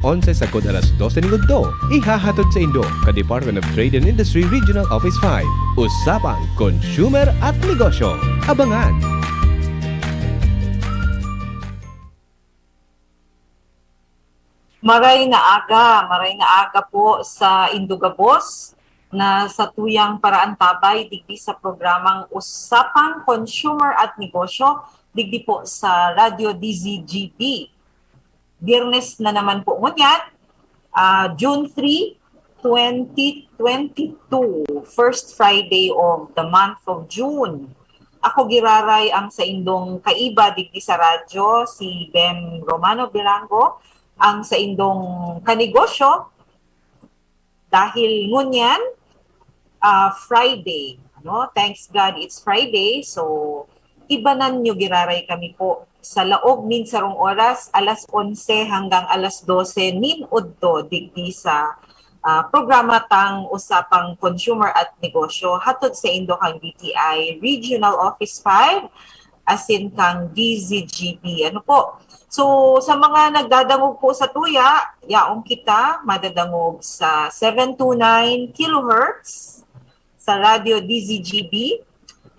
11 sagod alas 12 ng udto. Ihahatod sa Indo ka Department of Trade and Industry Regional Office 5. Usapang Consumer at Negosyo. Abangan! Maray na aga po sa Indugabos na sa tuyang paraan tabay digdi sa programang Usapang Consumer at Negosyo digdi po sa Radio DZGB. Biyernes na naman po ngunyan, June 3, 2022, first Friday of the month of June. Ako giraray ang sa indong kaiba digdi sa radyo, si Bem Romano Bilango, ang sa indong kanegosyo dahil ngunyan Friday, thanks God it's Friday, so ibanan nyo giraray kami po sa laog min sarong oras alas 11 hanggang alas 12 nin udto digdi sa programa tang Usapang Consumer at Negosyo hatod sa indo kang DTI Regional Office 5 asin kang DZGB. So, sa mga nagdadangog po sa tuya, yaong kita madadangog sa 729 kHz sa Radio DZGB.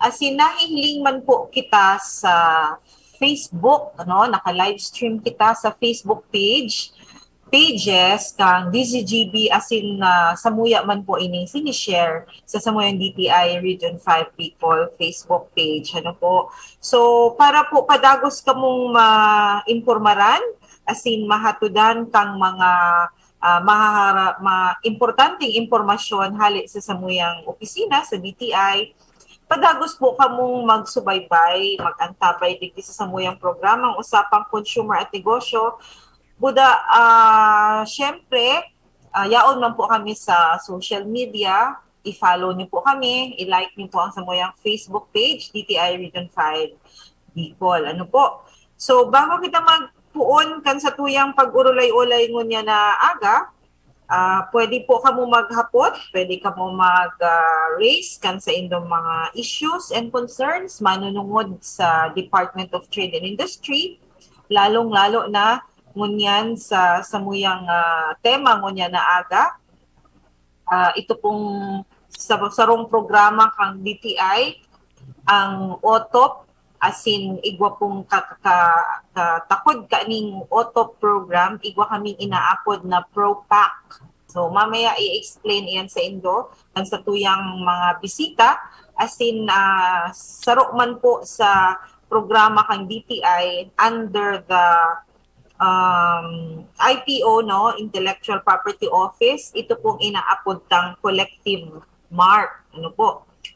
Asin nahihiling man po kita sa Facebook, naka-livestream kita sa Facebook pages kang DZGB asin samuya man po ini sinishare sa samuyang DTI Region 5 People Facebook page. So para po padagos kamong maimpormaran asin mahatudan kang mga importanteng impormasyon hali sa samuyang opisina sa DTI. Padagos po kamong magsubaybay, mag-antabay digdi sa samuyang programang Usapang Consumer at Negosyo. Buda, syempre, yaon man po kami sa social media. I-follow niyo po kami, i-like niyo po ang samuyang Facebook page, DTI Region 5 Bicol. So, bago kita magpuon kan sa tuyang pag-urulay-ulay ngunya na aga, pwede po kamo maghapot, pwede kamo mag-raise kan sa indong mga issues and concerns manunungod sa Department of Trade and Industry, lalong-lalo na ngunyan sa samuyang tema ngunyan na aga. Ito pong sarong programa kang DTI, ang OTOP, asin igwa pong takod kaning OTOP program, igwa kaming inaapod na ProPack. So mamaya i-explain iyan sa indo ang sa tuyang mga bisita, asin sarok man po sa programa kang DTI under the IPO, Intellectual Property Office. Ito pong inaapod tang collective mark.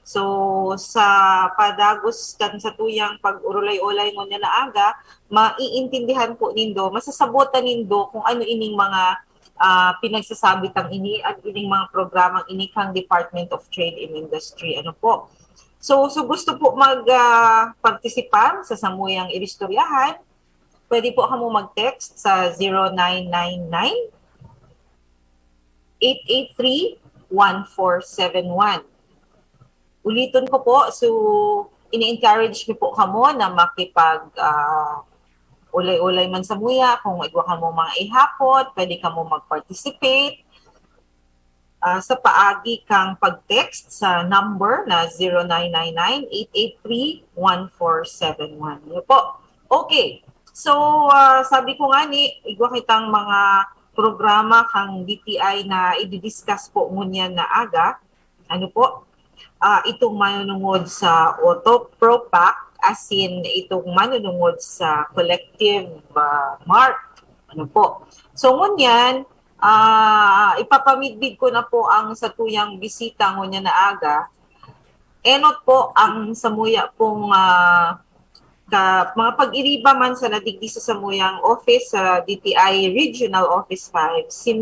So sa padagos kan sa tuyang pag-urulay-ulay ngunyan na aga, maiintindihan po nindo, masasabotan nindo kung ano ining mga pinagsasabi tang ini at ining mga programang ini kang Department of Trade and Industry. So gusto po mag-participar sa samuyang iristoryahan, pwede po kamo mag-text sa 0999-883-1471. Ulitin ko po, so ini-encourage niyo po kamo na makipag ulay-ulay man sa muya, kung igwa kamo mga ihapot, pwede kamo mag-participate sa paagi kang pag-text sa number na 0999-883-1471. Yun po. Okay. So, sabi ko nga igwa kitang mga programa kang DTI na i-discuss po ngunyan na aga. Itong manunungod sa OTOP ProPack, asin itong manunungod sa collective mark. So, ngunyan, ipapamidbid ko na po ang sa tuyang bisita ngunyan na aga. Enot po ang samuya pong mga pag-iriba man sa nadigdi sa samuyang office sa DTI Regional Office 5, si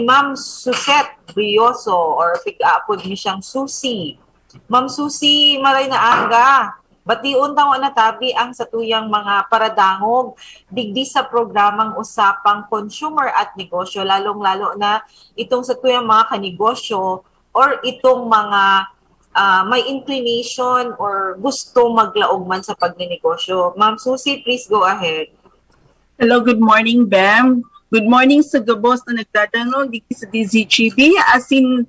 Ma'am Suzette Brioso or pick-upod mi siyang Susie. Ma'am Susie, maray na aga. Batiun taon na tabi ang satuyang mga paradangog digdi sa programang Usapang Consumer at Negosyo, lalong-lalo na itong satuyang mga kanegosyo or itong mga may inclination or gusto maglaog man sa pagnenegosyo. Ma'am Susie, please go ahead. Hello, good morning, Bam. Good morning sa gabos na nagtatanong dito sa DZGB as in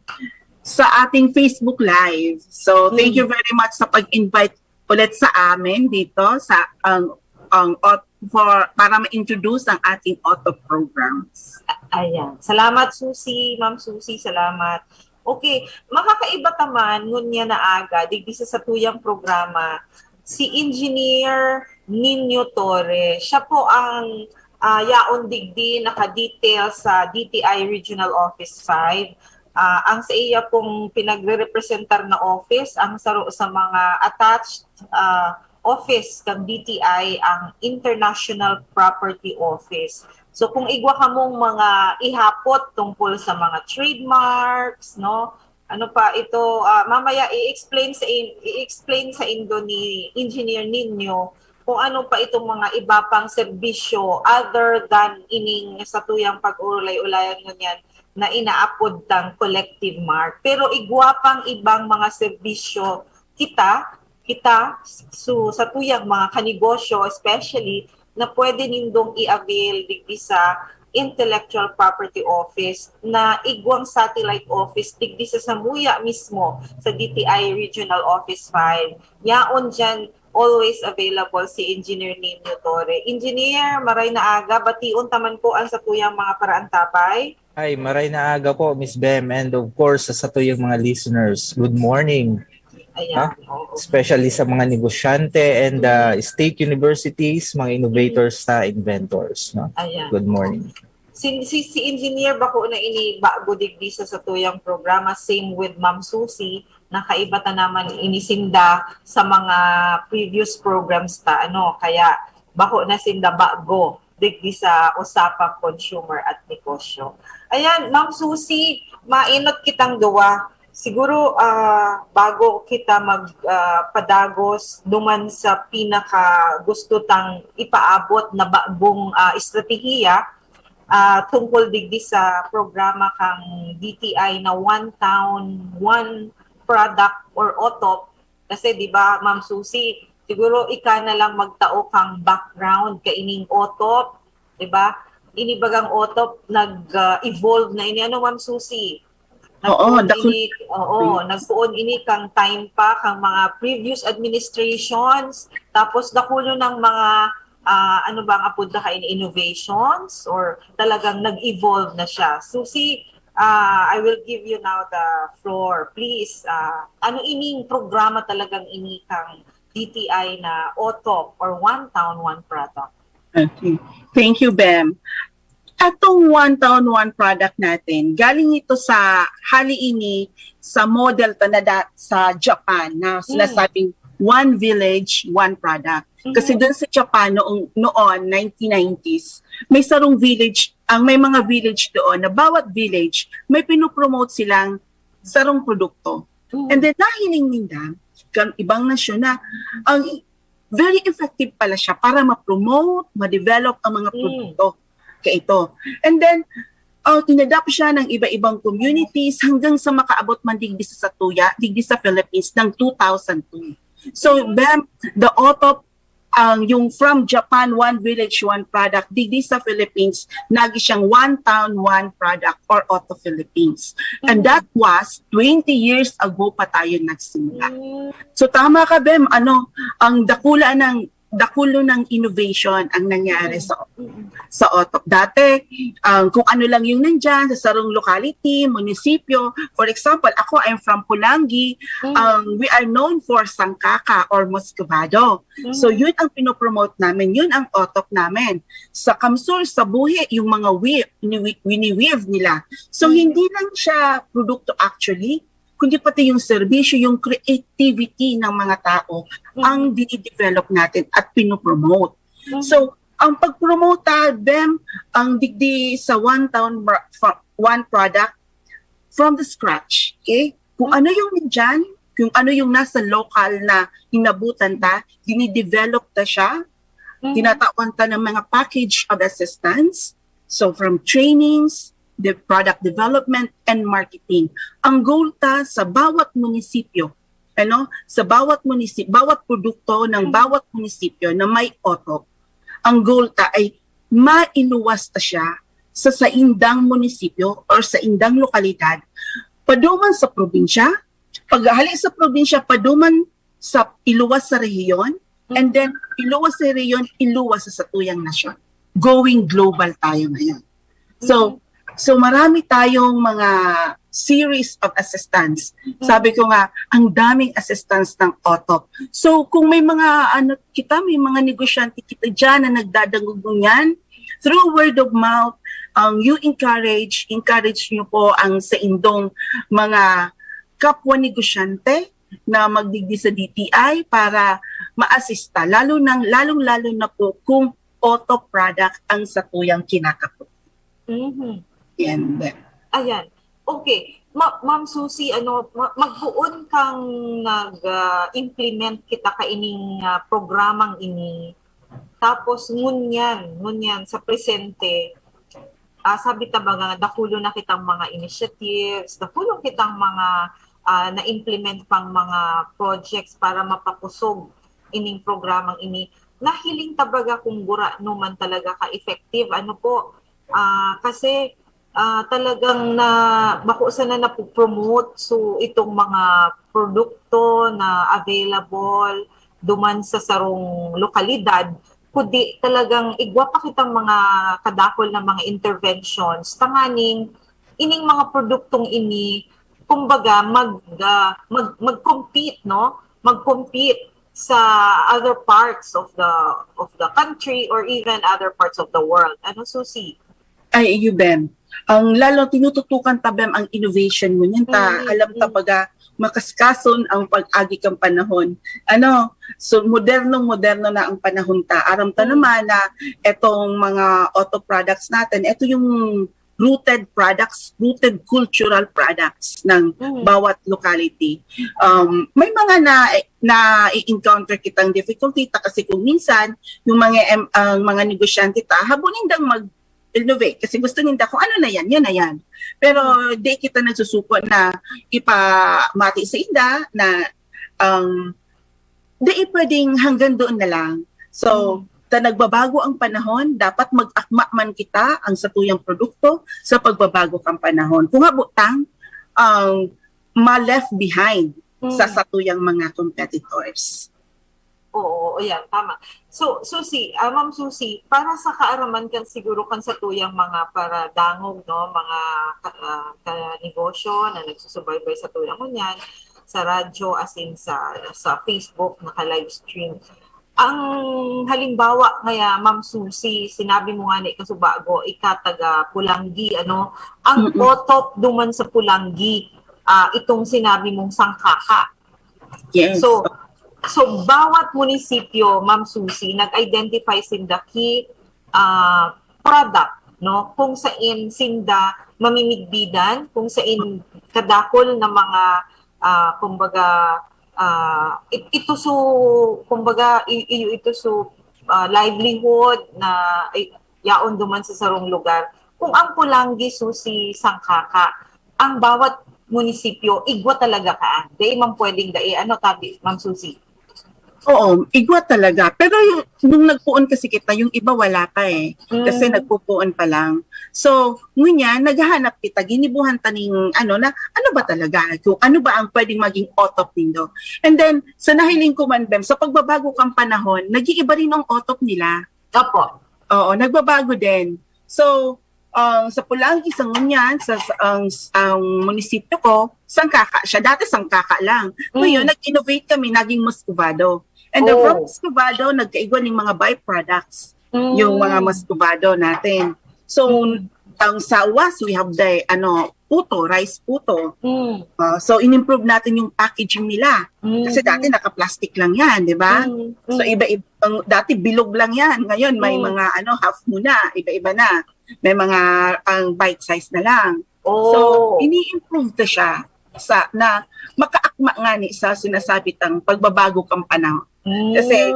sa ating Facebook Live. So, thank you very much sa pag-invite ulit sa amin dito sa para ma-introduce ang ating auto programs. Ayan. Salamat, Susie. Ma'am Susie, salamat. Okay, makakaiba taman ngunya na aga digdi sa tuyang programa si Engineer Nino Torre. Siya po ang yaon digdi naka-detail sa DTI Regional Office 5. Ang sa iya pong pinagre-representar na office, ang saro sa mga attached office kang DTI ang International Property Office. So kung igwa ka mong mga ihapot tungkol sa mga trademarks, no? Ano pa ito, mamaya i-explain sa Indo ni Engineer Nino kung ano pa itong mga iba pang serbisyo other than ining sa tuyang pag-ulay-ulayan ngunyan na inaapod tang collective mark. Pero igwa pang ibang mga serbisyo kita sa tuyang mga kanegosyo especially na pwede nindong i-avail digdi sa Intellectual Property Office na igwang satellite office digdi sa Samuya mismo sa DTI Regional Office 5. Yaon dyan always available si Engineer Nino Torre. Engineer, maray na aga, batiun taman po ang sa tuyang mga paraantabay. Hi, maray na aga po, Miss Bem, and of course sa tuyang mga listeners. Good morning. Ayan. Especially sa mga negosyante and state universities, mga innovators sa inventors. No? Ayan. Good morning. Si Engineer bako na ini bago digdi sa tuyang programa, same with Ma'am Susie, nakaiba ta naman inisinda sa mga previous programs ta kaya bako na sinda bago digdi sa usapang consumer at negosyo. Ayan, Ma'am Susie, mainot kitang duwa. Siguro bago kita magpadagos duman sa pinaka gusto tang ipaabot na bagong estratehiya tungkol digdi sa programa kang DTI na One Town, One Product or OTOP. Kasi di ba, Ma'am Susie, siguro ika na lang magtao kang background kaining OTOP, di ba? Inibagang OTOP nag-evolve na ini. Ano, Ma'am Susie? Nagpuon ini kang time pa kang mga previous administrations, tapos dakulo ng mga ano bang apod na kain innovations or talagang nag-evolve na siya. Susie, I will give you now the floor. Please, ano ining programa talagang ini kang DTI na OTOP or One Town, One Product? Okay. Thank you, Bem. Atong One Town, One Product natin, galing ito sa haliini sa model tanada sa Japan na sinasabing One Village, One Product. Kasi doon sa Japan noon 1990s, may sarong village, may mga village doon na bawat village may pinopromote silang sarong produkto. And then nahiling nila kan ibang nasyon na ang very effective pala siya para ma-promote, ma-develop ang mga produkto kay ito. And then inadapt siya ng iba-ibang communities hanggang sa makaabot man digdi sa digdi sa Philippines ng 2002. So, Bam, the OTOP yung from Japan, One Village, One Product, digdi sa Philippines, nagi siyang One Town, One Product or OTO Philippines. And that was 20 years ago pa tayo nagsimula. So tama ka, Bem, ang dakulo ng innovation ang nangyari sa OTOP. Dati, kung ano lang yung nandyan sa sarong locality, munisipyo. For example, ako, I'm from Pulangi. We are known for sangkaka or moscovado. So yun ang pinopromote namin. Yun ang OTOP namin. Sa Kamsur, sa Buhi, yung mga wini-weave nila. So hindi lang siya produkto actually, kundi pati yung serbisyo, yung creativity ng mga tao ang dinidevelop natin at pinopromote. So, ang pag-promote, Bem, ang digdi sa One Town, One Product from the scratch. Okay? Kung ano yung nandyan, kung ano yung nasa local na hinabutan dinidevelop siya, tinatawan ng mga package of assistance. So, from trainings, the product development and marketing. Ang goal sa bawat munisipyo, sa bawat produkto ng bawat munisipyo na may OTOP, ang goal ay mailuwas ta siya sa indang munisipyo or sa indang lokalidad, paduman sa probinsya, paghali sa probinsya, paduman sa iluwas sa rehiyon, and then iluwas sa rehiyon, iluwas sa satuyang nasyon. Going global tayo ngayon. So marami tayong mga series of assistance. Sabi ko nga, ang daming assistance ng OTOP. So kung may mga may mga negosyante kita dyan na nagdadagugong yan, through word of mouth, you encourage nyo po ang sa indong mga kapwa negosyante na magdigdi sa DTI para maasista, lalong-lalo na po kung auto product ang satuyang kinakapot. Yan. Ayan. Okay. Ma'am Susie, magbuon kang nag-implement kita kaining programang ini. Tapos ngunyan sa presente, sabi ta ba nga, dakulo na kitang mga initiatives, dakulo kitang mga na-implement pang mga projects para mapapusog ining programang ini. Nahiling tabaga kung gura numan talaga ka-effective. Kasi talagang bako sana na-promote so itong mga produkto na available duman sa sarong lokalidad, kundi talagang igwa pa kitang mga kadakol na mga interventions tanganing ining mga produktong ini kumbaga mag-compete, no? Mag-compete sa other parts of the country or even other parts of the world. Susie? Ay, Ben. Ang lalo tinututukan tabem ang innovation mo niyan alam ta baga makaskason ang pag-agi kang panahon. So moderno na ang panahon ta. Aram ta naman na etong mga auto products natin, ito yung rooted cultural products ng bawat locality. May mga na-encounter kitang difficulty ta kasi kung minsan yung mga negosyante ta habunin dang mag-innovate kasi gusto nila kung ano na yan, yun na yan. Pero di kita nagsusuko na ipamati sa inda na di pwedeng hanggang doon na lang. So, nagbabago ang panahon, dapat mag-akma man kita ang satuyang produkto sa pagbabago kang panahon. Kung habutang, ma-left behind sa satuyang mga competitors. Oo, yan, tama. So, Susie, Ma'am Susie, para sa kaaraman kan siguro kan satuyang mga para dangog, no, mga negosyo na nagsusubaybay sa tuyang ngunyan, sa radyo as in sa Facebook, naka-live stream. Ang halimbawa ngaya, Ma'am Susie, sinabi mo nga ni kasubago, ikataga Pulanggi, ang OTOP duman sa Pulanggi, itong sinabi mong sangkaka. Yes. So bawat munisipyo, Ma'am Susie, nag-identify sinda key product, no? Kung saan sinda mamimigbidan, kung saan kadakol na mga kumbaga ito livelihood na yaon duman sa sarong lugar. Kung ang Pulanggi, Susie, sangkaka, ang bawat munisipyo igwa talaga ka. Dai man pwedeng tabi, Ma'am Susie. Oo, igwa talaga. Pero nung nagpuon kasi kita, yung iba wala pa eh. Kasi nagpupuon pa lang. So, ngunyan, naghahanap kita, ginibuhan taning ano ba talaga? Kung ano ba ang pwedeng maging OTOP nindo. And then, sa nahiling ko man, Bem, sa pagbabago kang panahon, nag-iiba rin ang OTOP nila. Opo. Oo, nagbabago din. So, sa Pulanggi, sa ngunyan, ang munisipyo ko, sangkaka siya. Dati sangkaka lang. Ngayon, nag-innovate kami, naging muscovado. And from muscovado, nagkaigwa ng mga byproducts, yung mga muscovado natin. So, sa UAS, we have the rice puto. So, in-improve natin yung packaging nila. Kasi dati naka-plastic lang yan, di ba? So, dati bilog lang yan. Ngayon, may mga half muna, iba-iba na. May mga bite size na lang. So, ini-improve na siya na makaakma nga ni sa sinasabi tang pagbabago kang panahon. Kasi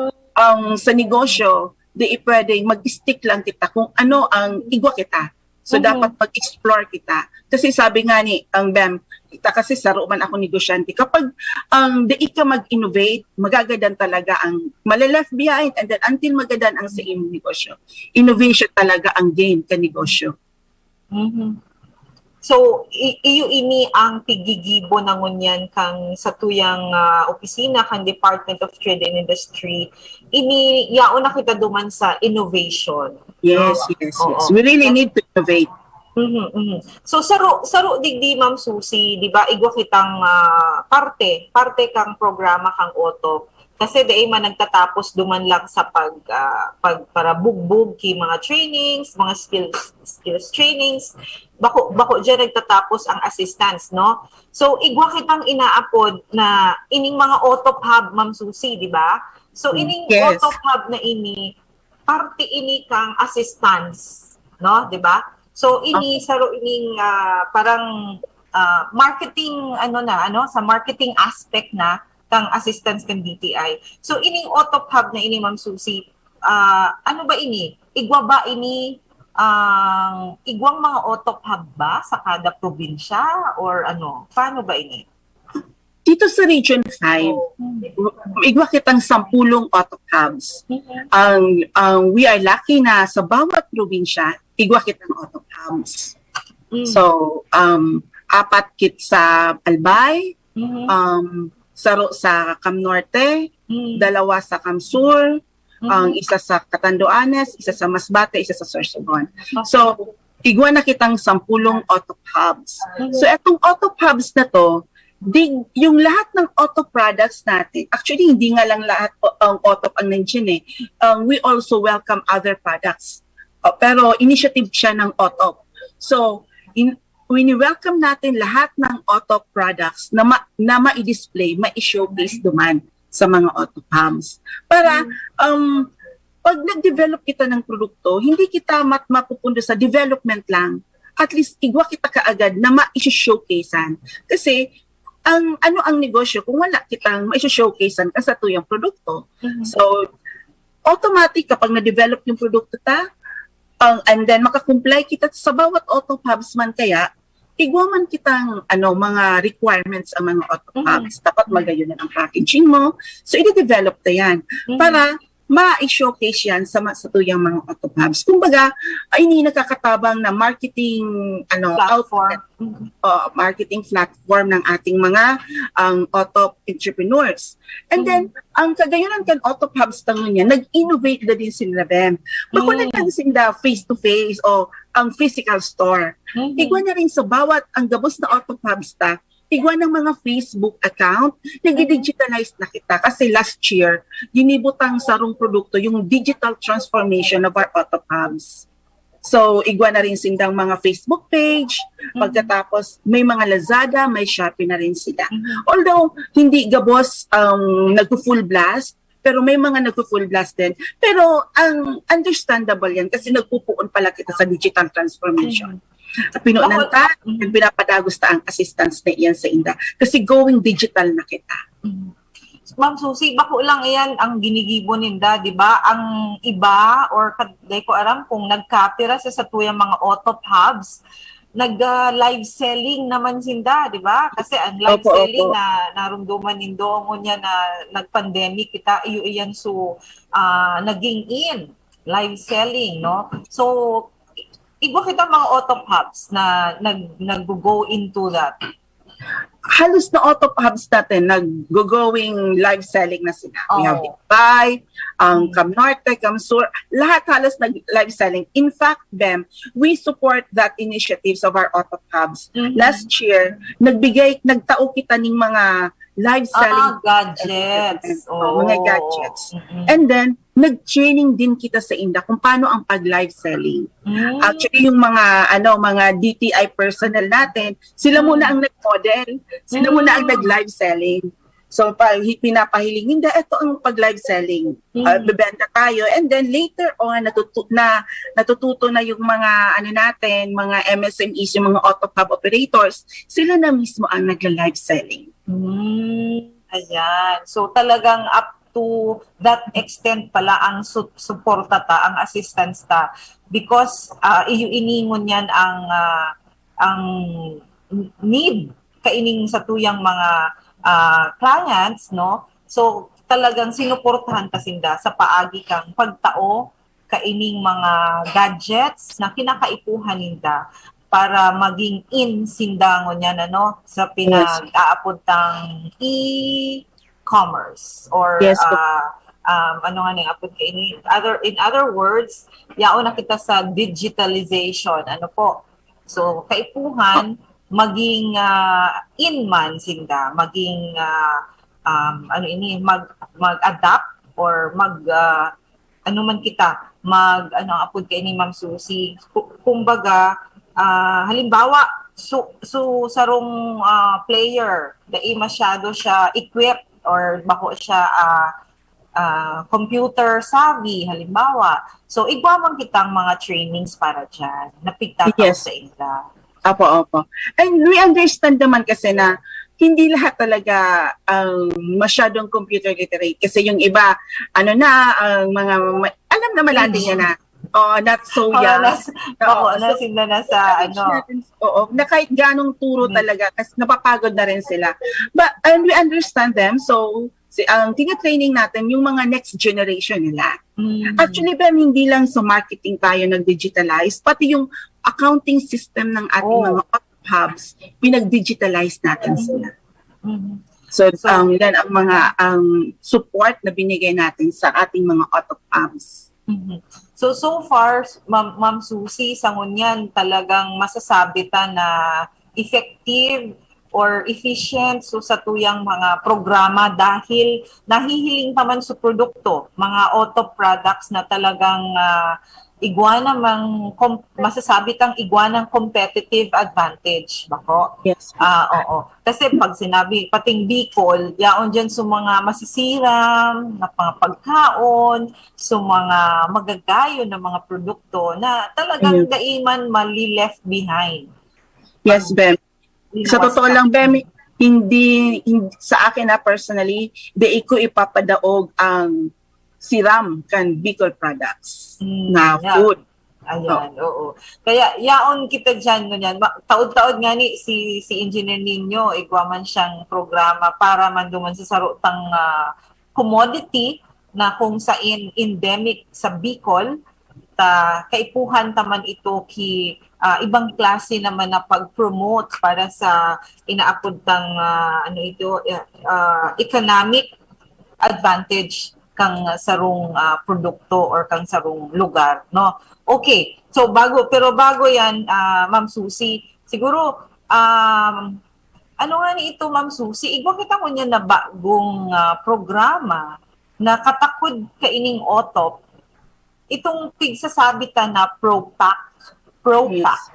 sa negosyo, di pwedeng mag-stick lang kita kung ano ang igwa kita. So dapat mag-explore kita. Kasi sabi nga ni ang BEM, kita kasi saro man ako negosyante. Kapag di ka mag-innovate, magagadan talaga ang malaleft behind, and then until magadan ang sa imong negosyo. Innovation talaga ang gain ka negosyo. So, iyo ini ang pigigibo na ngunyan kang sa tuyang opisina kang Department of Trade and Industry. Ini yaon na kita duman sa innovation. Yes. We really need to innovate. So saro digdi Ma'am Susie, di ba? Igwa kitang parte kang programa kang OTOP. Kasi di man nagtatapos duman lang sa para bugbog ki mga trainings, mga skills trainings. Bako diyan nagtatapos ang assistance, no? So igwa kitang inaapod na ining mga OTOP hub, Ma'am Susie, di ba? So ining OTOP hub na ini parte ini kang assistance, no, 'di ba? So ini saro ining parang marketing sa marketing aspect na kang assistance kang DTI. So ining OTOP hub na ini Ma'am Susie, ano ba ini? Igwa ba ini igwang mga OTOP hub ba sa kada probinsya or ano? Paano ba ini? Dito sa Region 5, igwa kitang 10 OTOP hubs. We are lucky na sa bawat probinsya, igwa kitang OTOP hubs. So, 4 kit sa Albay, saro sa Cam Norte, 2 sa Cam Sur, isa sa Catanduanes, isa sa Masbate, isa sa Sorsogon. So, igwa na kitang 10 OTOP hubs. So, etong OTOP hubs na to, yung lahat ng auto products natin, actually hindi nga lang lahat ang auto ang nandiyan eh. We also welcome other products. Pero initiative siya ng auto. So, welcome natin lahat ng auto products na ma-display, ma-showcase duman sa mga auto hubs. Para pag nag-develop kita ng produkto, hindi kita mapupunta sa development lang. At least igwa kita kaagad na ma-showcasean. Kasi ang negosyo kung wala kitang ma-showcasean ka sa tuyang produkto. So, automatic kapag na-develop yung produkto and then makakomply kita sa bawat auto hubs man kaya, igwa man kitang mga requirements ang mga auto hubs. Dapat magayon na ang packaging mo. So, i-develop na yan para ma-showcase yan sa tuyang mga auto hubs. Kumbaga, ay hindi nakakatabang na marketing outlet, marketing platform ng ating mga auto entrepreneurs. And then, ang kagayonan kan auto hubs tangon niya, nag-innovate na din sila, BEM. Bakunan lang sila face-to-face o ang physical store. Igwa na rin sa bawat ang gabos na auto hubs igwa ng mga Facebook account, nag-digitalize na kita. Kasi last year, ginibutang sarong produkto yung digital transformation of our auto hubs. So, igwa na rin sindang mga Facebook page. Pagkatapos, may mga Lazada, may Shopee na rin sila. Although, hindi gabos nag-full blast, pero may mga nag-full blast din. Pero, ang understandable yan kasi nagpupuon pala kita sa digital transformation. Pinuunan ta, pinapadagos ta ang assistance na iyan sa inda. Kasi going digital na kita. Ma'am Susie, bako lang iyan ang ginigibo ninda, di ba? Ang iba, or di ko aram kung nagkapira sa tuyang mga auto hubs, nag-live selling naman sinda, di ba? Kasi ang live selling na narumduman nindo ngunya na nag-pandemic kita, iyan so naging in live selling, no? So, igwa kita mga auto hubs na nag-go into that. Halos na auto hubs natin, nag-going live selling na sila. We have Dubai, Cam Norte, Cam Sur, lahat halos nag-live selling. In fact, BEM, we support that initiatives of our auto hubs. Last year, nagtao kita ng mga live selling gadgets. Mga gadgets. And then, nag-training din kita sa inda kung paano ang pag-live selling. Actually, yung mga DTI personnel natin, sila muna ang nag-model, sila muna ang nag-live selling. So, pinapahiling, hindi, ito ang pag-live selling. Bebenta tayo. And then later on, natututo na yung mga, mga MSMEs, yung mga auto hub operators, sila na mismo ang nag-live selling. Ayan. So, talagang up to that extent pala ang suporta ang assistance because iningon yan ang need kaining sa tuyang mga clients, no? So talagang sinuportahan ta sinda sa paagi kang pagtao kaining mga gadgets na kinakaipuhan ninda para maging in sindangon yan sa pinag-aapuntang e-commerce or Yes, ano nga ning apod kay in other words, yaon na kita sa digitalization, so kaipuhan maging in man sinda, maging mag-adapt or apod kay ni Ma'am Susie, kumbaga halimbawa sarong player dai masyado siya equipped or bako siya computer savvy halimbawa, so igwamang kitang mga trainings para dyan napigtataw sa ila. Opo. And we understand naman kasi na hindi lahat talaga masyadong computer literate. Kasi yung iba, mga, alam naman natin niya na, not so young. Sila na sa, na kahit ganong turo talaga, kasi napapagod na rin sila. And we understand them, so, ang tina-training natin, yung mga next generation nila. Actually, hindi lang sa marketing tayo nag-digitalize, pati yung accounting system ng ating mga hubs, pinag-digitalize natin sila. So yan ang mga support na binigay natin sa ating mga auto hubs. So far, Ma'am Susie, sa ngunyan talagang masasabi ta na effective or efficient sa tuyang mga programa dahil nahihiling pa man sa produkto, mga auto products na talagang masasabi kang igwanang competitive advantage bako. Yes. Oo. Kasi pag sinabi pating Bicol, yaon diyan sa mga masisiram na mga pagkaon, sa mga magagayo na mga produkto na talagang daiman mali left behind. Yes, Bem. Sa totoo lang, Bem, hindi sa akin personally, di ko ipapadaog ang siram kan Bicol products na food. Ayan, oo. Kaya yaon kita dyan ngunyan. Taod-taod nga ni si engineer ninyo, igwaman siyang programa para manduman sa sarutang commodity na kung saan endemic sa Bicol, kaipuhan taman ito ibang klase naman na pag-promote para sa inaapod tang economic advantage kang sarong produkto or kang sarong lugar, no? Okay. So bago yan, Ma'am Susie, siguro ano nga ni ito, Ma'am Susie, igwa kita ko niya na bagong programa na katakod kaining otop, itong pigsasabitan na ProPack,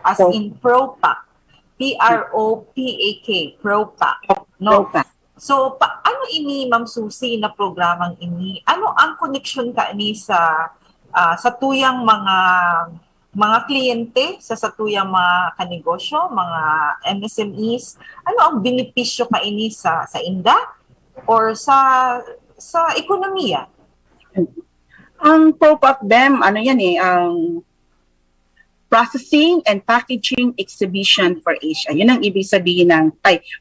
as in ProPack, PROPAK, ProPack, no? So, ano ini, Ma'am Susie, na programang ini? Ano ang connection ka ini sa tuyang mga kliyente, sa tuyang mga kanegosyo, mga MSMEs? Ano ang benepisyo ka ini sa inda or sa ekonomiya? Ang ProPack, Bem, ang Processing and Packaging Exhibition for Asia. Yun ang ibig sabihin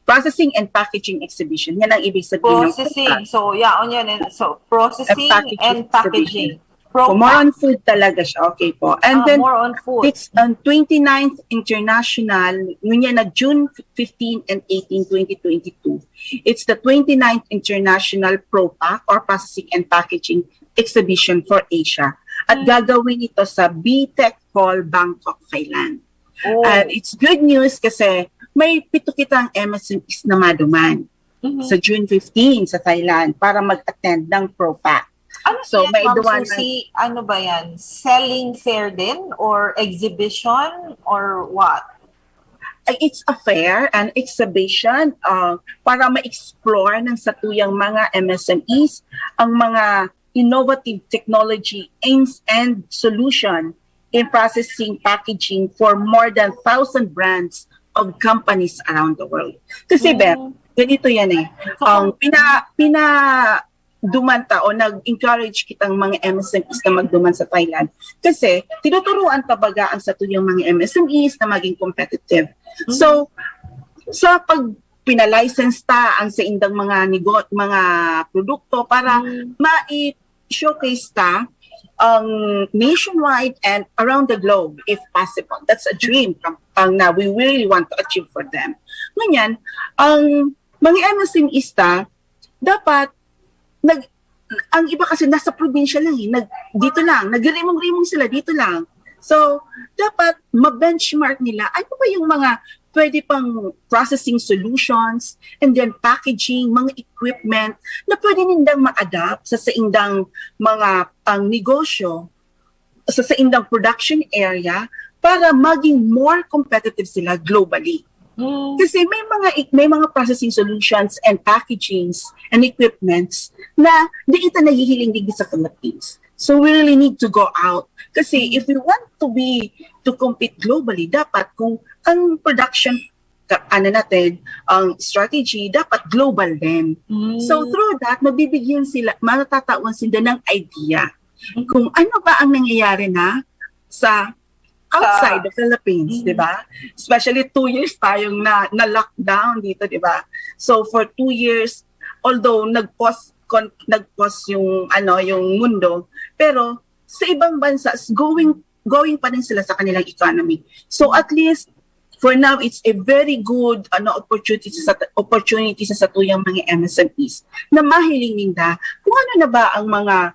Processing and Packaging Exhibition. Yan ang ibig sabihin processing. So, yaon yan. So, processing and packaging. More on food talaga siya. Okay po. And then, more on food. It's on 29th International, yun na June 15 and 18, 2022. It's the 29th International ProPack or Processing and Packaging Exhibition for Asia. At gagawin ito sa BTech Hall, Bangkok, Thailand. And it's good news kasi may 7 kitang MSMEs na maduman sa June 15 sa Thailand para mag-attend ng ProPack. Ano yan, Ma'am Susie? Ano ba yan? Selling fair din or exhibition or what? It's a fair and exhibition para ma-explore ng satuyang mga MSMEs ang mga innovative technology aims and solution in processing packaging for more than 1,000 brands of companies around the world. Kasi ganito yan dumanta o nag-encourage kitang mga MSMEs na magduman sa Thailand. Kasi tinuturuan tabagaan sa tuyong mga MSMEs na maging competitive. So, sa pag pinalicense ta ang sa indang mga produkto para ma-showcase ta nationwide and around the globe if possible. That's a dream na we really want to achieve for them. Ganyan, ang mga MSMEs dapat ang iba kasi nasa probinsya lang dito lang, nagrimong-rimong sila dito lang. So, dapat ma-benchmark nila ano ba yung mga pwede pang processing solutions and then packaging, mga equipment na pwede nindang ma-adapt sa indang mga negosyo, sa indang production area para maging more competitive sila globally. Kasi may mga processing solutions and packagings and equipments na di ito nahihiling digdi sa Philippines. So we really need to go out. Kasi if we want to compete globally, dapat kung ang production ang strategy dapat global din. So through that, matatawan sila ng idea kung ano ba ang nangyayari na sa outside the Philippines, di ba? Especially 2 years tayong na-lockdown dito, di ba? So for 2 years, although nag-pause yung mundo, pero sa ibang bansa going pa rin sila sa kanilang economy. So at least for now, it's a very good opportunity sa satuyang mga MSMEs na mahiling ninda kung ano na ba ang mga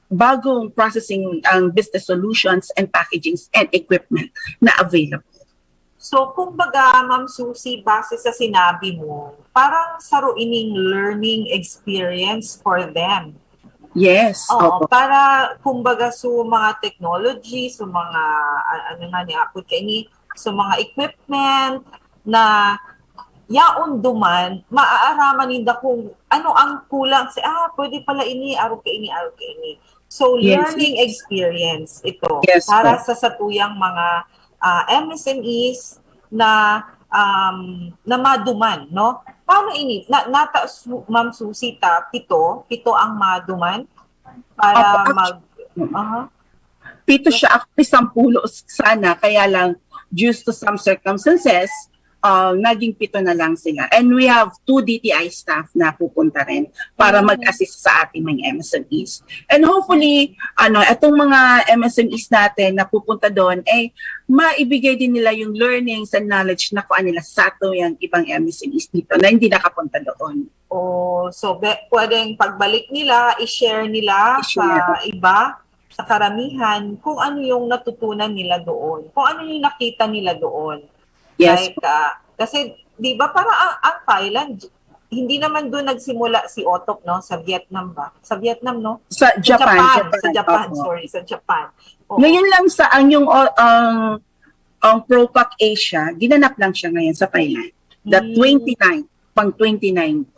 bagong processing business solutions and packagings and equipment na available. So, kumbaga, Ma'am Susie, base sa sinabi mo, parang saruining learning experience for them. Yes. Oo, para kumbaga sa mga technology, sa mga sa mga equipment na yaon duman, maaaraman ninda kung ano ang kulang sa pwede pala ini, aro ka ini. So learning experience ito para sa satuyang mga MSMEs na maduman, no? Paano ini? Ma'am Susie, pito ang maduman para Pito siya, actually 10 sana, kaya lang due to some circumstances, naging 7 na lang sila. And we have 2 DTI staff na pupunta rin para mag-assist sa ating mga MSMEs. And hopefully, itong mga MSMEs natin na pupunta doon, maibigay din nila yung learnings and knowledge na kuha nila sa yung ibang MSMEs dito na hindi nakapunta doon. So pwedeng pagbalik nila, i-share nila sa iba, sa karamihan, kung ano yung natutunan nila doon, kung ano yung nakita nila doon. Yes. Like, kasi, di ba, para ang Thailand, hindi naman doon nagsimula si Otok, no? Sa Vietnam ba? Sa Vietnam, no? Sa Japan. Sa Japan. Oo. Ngayon lang sa ang ProPac Asia, ginanap lang siya ngayon sa Thailand. The 29, pang 29.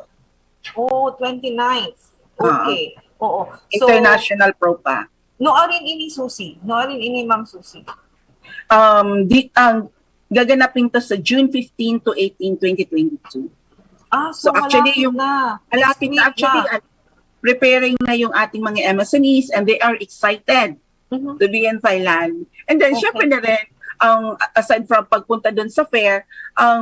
29th. Okay. Oo. So, International ProPac. Noorin ini Susie. Noorin ini Ma'am Susie. Gaganapin to sa June 15 to 18, 2022. So actually preparing na yung ating mga MSMEs and they are excited to be in Thailand. And then syempre na rin, aside from pagpunta doon sa fair,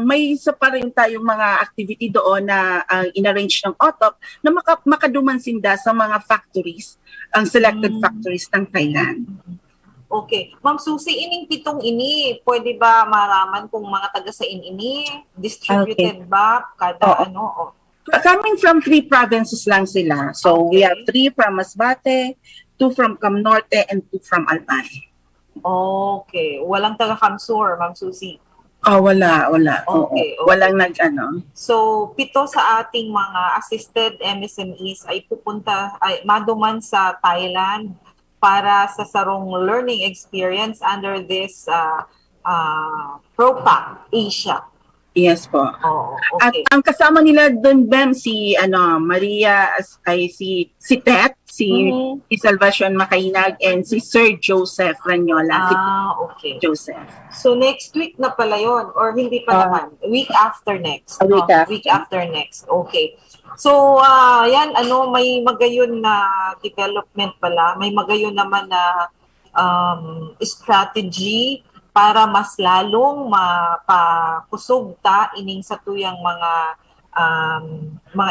may isa pa rin tayong mga activity doon na in-arrange ng OTOP na makaduman sinda sa mga factories, ang selected factories ng Thailand. Okay. Ma'am Susie, ining pitong ini, pwede ba maraman kung mga taga sa ini, distributed ba kada Coming from 3 provinces lang sila. So we have 3 from Masbate, 2 from Cam Norte, and 2 from Albay. Okay. Walang taga Kamsur, Ma'am Susie? Wala. Okay. Walang So, 7 sa ating mga assisted MSMEs ay maduman sa Thailand para sa sarong learning experience under this ProPac Asia. Yes po. Oo, At okay. ang kasama nila doon, Bem, si Maria, si Tet, si Mhm. Salvacion Macainag, and si Sir Joseph Ranyola. Si Okay. Joseph. So next week na pala yon, or hindi pa naman? Week after next. A week no? after. Week after next. Okay. So yan, may magayon na development pala. May magayon naman na strategy para mas lalong mapakusog ta ining sa tuyang mga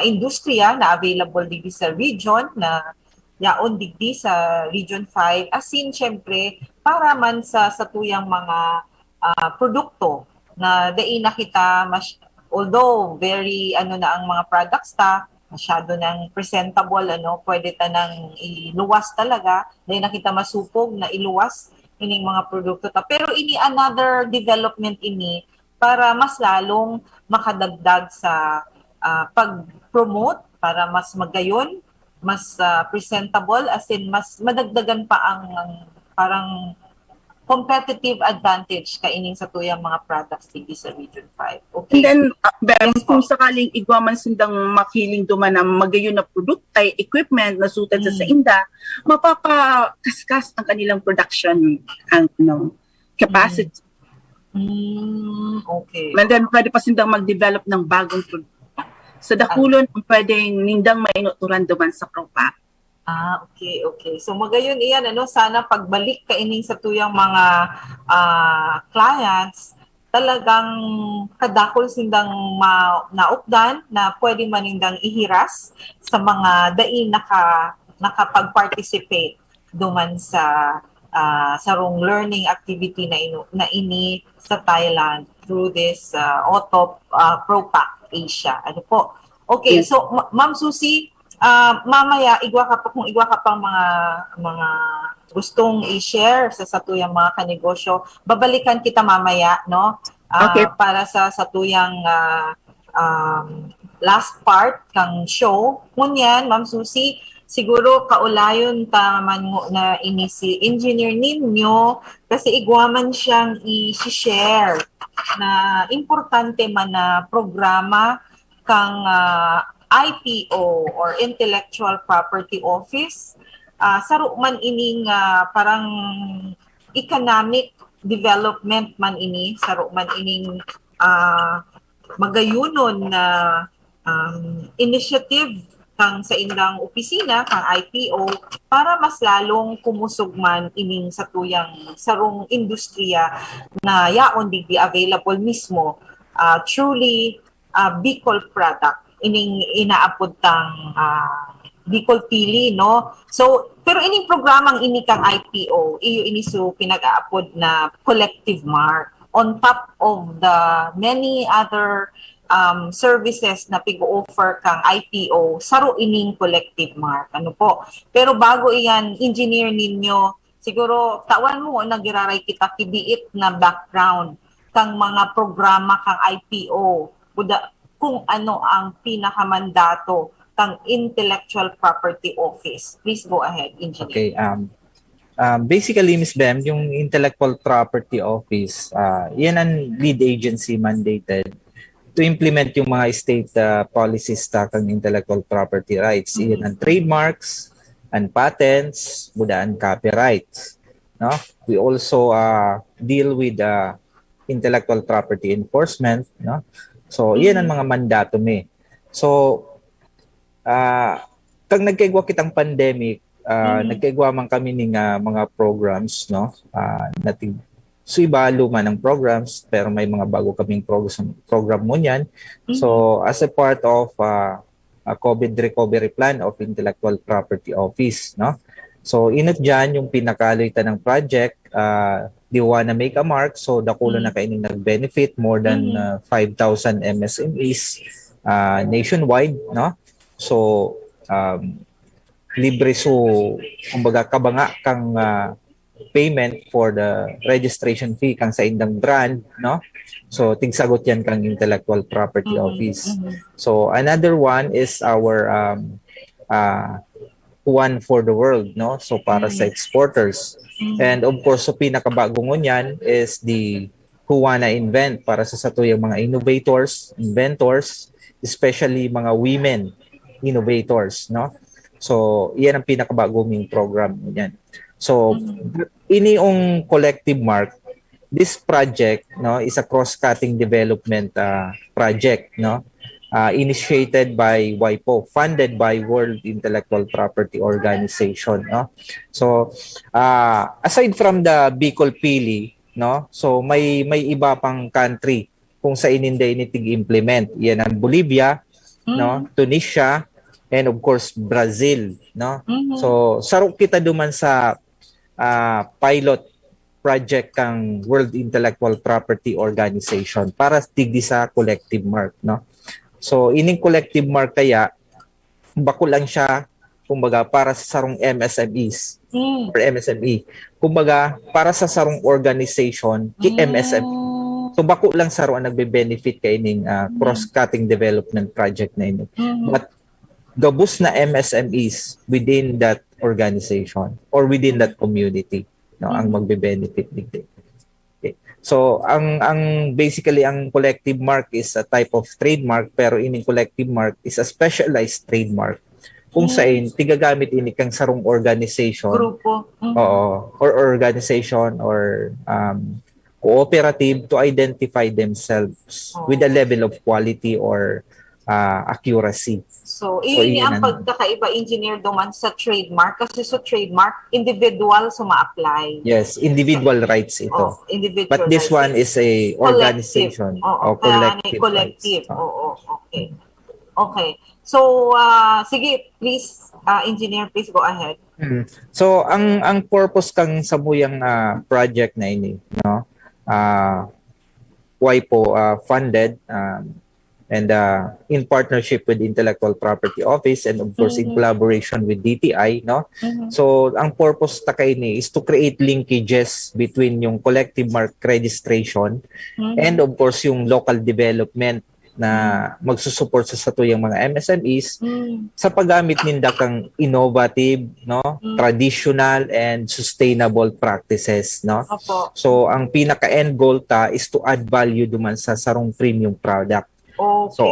industriya na available digdi sa region, na yaon digdi sa Region 5, asin syempre para man sa tuyang mga produkto na dai na kita although very na ang mga products ta masyado nang presentable, pwede ta nang iluwas talaga, dai na kita masupog na iluwas ining mga produkto ta, pero ini another development ini para mas lalong makadagdag sa pag-promote, para mas magayon, mas presentable, as in mas madagdagan pa ang parang competitive advantage kaining sa tuyang mga products dito sa Region 5. Okay. And then, Bem, Yes, kung po. sakaling igwaman sindang makiling duman na magayon na product ay equipment na suited sa inda, mapapakaskas ang kanilang production capacity. Okay. And then, pwede pa sindang mag-develop ng bagong product. Sa dakulon, pwedeng nindang mainuturan duman sa propa. Okay. So magayon iyan, sana pagbalik kaining sa tuyang mga clients, talagang kadakol sindang naupdan na pwede manindang ihiras sa mga dai nakapag-participate duman sa sarong learning activity na ini sa Thailand through this OTOP ProPac Asia. Ano po? Okay, Yes. so Ma'am Susie, mamaya kung igwa ka pang mga gustong i-share sa satuyang mga kanegosyo, babalikan kita mamaya, no? Okay. Para sa satuyang last part kang show. Ngunyan, Ma'am Susie, siguro kaulayon taman mo na ini si engineer ninyo kasi igwaman siyang i-share na importante man na programa kang IPO or Intellectual Property Office, saro man ining parang economic development man ini, saro man ining magayunon na initiative kang sa indang opisina, kang IPO, para mas lalong kumusog man ining sa tuyang sarong industriya na yaon digdi available mismo, truly Bicol product ining inaapod tang Bicol Pili, no? So, pero ining programang ini kang IPO, iyo ini so pinag-aapod na collective mark on top of the many other services na pig-offer kang IPO, saro ining collective mark. Ano po? Pero bago iyan, engineer ninyo, siguro tawan mo nagiraray kita kidiit na background kang mga programa kang IPO. Kung ano ang pinakamandato ng Intellectual Property Office. Please go ahead, Engineer. Okay. Basically, Ms. Bem, yung Intellectual Property Office, yan ang lead agency mandated to implement yung mga state policies kang intellectual property rights. Yan ang trademarks, and patents, budaan copyrights. No? We also deal with intellectual property enforcement. No? So, yan ang mga mandato mi. So, kag nagkaigwa kitang pandemic, nagkaigwa man kami ng mga programs, no? So, ibalo man ang programs, pero may mga bago kaming program mo yan. So, as a part of a COVID recovery plan of Intellectual Property Office, no? So, inat dyan yung pinakalitan ng project, they wanna make a mark, so dakulo na kaining nag-benefit more than 5,000 MSMEs nationwide, no? So, libre so, kumbaga kabanga kang payment for the registration fee kang sa indang brand, no? So, tigsagot yan kang Intellectual Property Office. So, another one is our one for the world, no? So, para sa exporters. And of course, so pinakabagong yan is the who wanna invent, para sa satuyang mga innovators, inventors, especially mga women innovators, no? So, iyan ang pinakabagong program niyan. So, ini yung collective mark, this project, no, is a cross-cutting development project, no? Initiated by WIPO, funded by World Intellectual Property Organization, no? So, aside from the Bicol Pili, no? So, may iba pang country kung sa hindi initig-implement. Yan ang Bolivia, no? Tunisia, and of course Brazil, no? So saro kita duman sa pilot project kang World Intellectual Property Organization para digdi sa collective mark, no? So ining collective mark kaya bako lang siya kumbaga para sa sarong MSMEs or MSME. Kumbaga para sa sarong organization ki MSME. So bako lang saro ang nagbe-benefit kay ining cross-cutting development project na ini. But gabus na MSMEs within that organization or within that community, no, ang magbe-benefit digdi. Okay. So ang basically ang collective mark is a type of trademark, pero ining collective mark is a specialized trademark kung saan tigagamit ini kang sarong organization, Grupo. or organization or cooperative to identify themselves with a level of quality or accuracy. So, ini iyan ang pagkakaiba, engineer, duman sa trademark. Kasi sa trademark, individual suma-apply. Yes, individual rights ito. Individual But this rights. one is a organization or collective. Collective. Rights. Okay. Okay. So, sige, please, engineer, please go ahead. So, ang purpose kang samuyang project na ini, no? WIPO funded and in partnership with Intellectual Property Office and of course in collaboration with DTI, no? So ang purpose ta kay ni is to create linkages between yung collective mark registration and of course yung local development na magsusupport sa satuyang mga MSMEs sa paggamit ninda kang innovative, no, traditional and sustainable practices, no? Opo. So ang pinaka end goal ta is to add value duman sa sarong premium product. Okay. So,